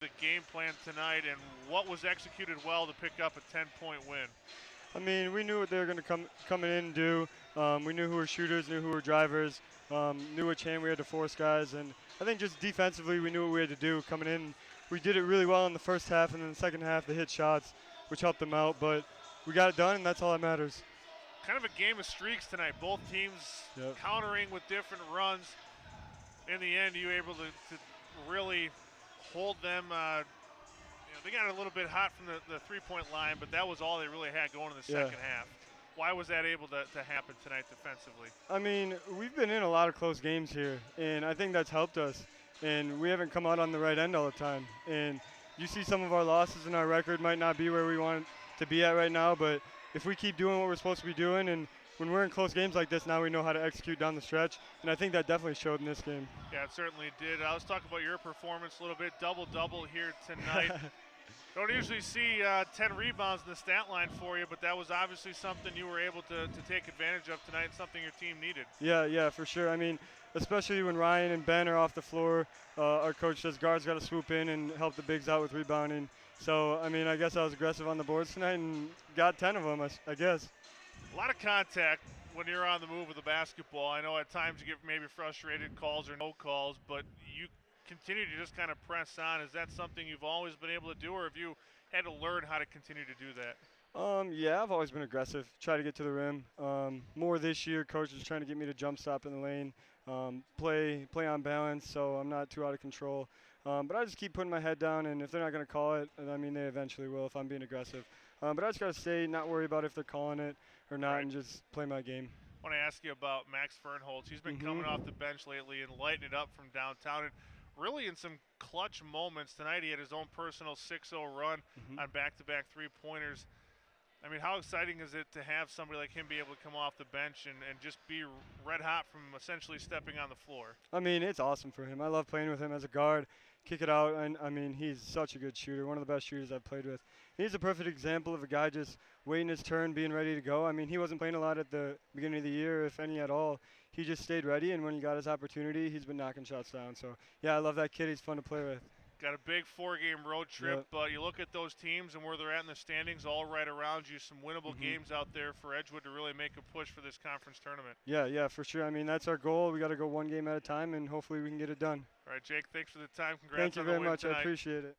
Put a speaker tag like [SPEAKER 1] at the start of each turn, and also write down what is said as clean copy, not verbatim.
[SPEAKER 1] The game plan tonight and what was executed well to pick up a 10-point win?
[SPEAKER 2] I mean, we knew what they were going to coming in and do. We knew who were shooters, knew who were drivers, knew which hand we had to force guys, and I think just defensively we knew what we had to do coming in. We did it really well in the first half, and then the second half they hit shots, which helped them out. But we got it done, and that's all that matters.
[SPEAKER 1] Kind of a game of streaks tonight. Both teams countering with different runs. In the end, you were able to really hold them. They got a little bit hot from the three-point line, but that was all they really had going in the second half. Why was that able to happen tonight defensively?
[SPEAKER 2] I mean, we've been in a lot of close games here, and I think that's helped us. And we haven't come out on the right end all the time. And you see some of our losses in our record might not be where we want to be at right now, but if we keep doing what we're supposed to be doing, and when we're in close games like this, now we know how to execute down the stretch, and I think that definitely showed in this game.
[SPEAKER 1] Yeah, it certainly did. Let's talk about your performance a little bit. Double-double here tonight. Don't usually see 10 rebounds in the stat line for you, but that was obviously something you were able to take advantage of tonight and something your team needed.
[SPEAKER 2] Yeah, for sure. I mean, especially when Ryan and Ben are off the floor, our coach says guards got to swoop in and help the bigs out with rebounding. So, I mean, I guess I was aggressive on the boards tonight and got 10 of them, I guess.
[SPEAKER 1] A lot of contact when you're on the move with the basketball. I know at times you get maybe frustrated calls or no calls, but you continue to just kind of press on. Is that something you've always been able to do, or have you had to learn how to continue to do that?
[SPEAKER 2] Yeah, I've always been aggressive, try to get to the rim. More this year, coach is trying to get me to jump stop in the lane, play on balance, so I'm not too out of control. But I just keep putting my head down, and if they're not going to call it, I mean, they eventually will if I'm being aggressive. But I just got to stay, not worry about if they're calling it or not, and just play my game.
[SPEAKER 1] I want to ask you about Max Fernholz. He's been coming off the bench lately and lighting it up from downtown. And really in some clutch moments tonight, he had his own personal 6-0 run on back-to-back three-pointers. I mean, how exciting is it to have somebody like him be able to come off the bench and just be red hot from essentially stepping on the floor?
[SPEAKER 2] I mean, it's awesome for him. I love playing with him as a guard, kick it out, and I mean, he's such a good shooter, one of the best shooters I've played with. He's a perfect example of a guy just waiting his turn, being ready to go. I mean, he wasn't playing a lot at the beginning of the year, if any at all. He just stayed ready, and when he got his opportunity, he's been knocking shots down. So, yeah, I love that kid. He's fun to play with.
[SPEAKER 1] Got a big 4-game road trip, but you look at those teams and where they're at in the standings, all right around you, some winnable games out there for Edgewood to really make a push for this conference tournament.
[SPEAKER 2] Yeah, for sure. I mean, that's our goal. We got to go one game at a time, and hopefully we can get it done.
[SPEAKER 1] All right, Jake, thanks for the time. Congrats on the win tonight.
[SPEAKER 2] Thank you very much. I appreciate it.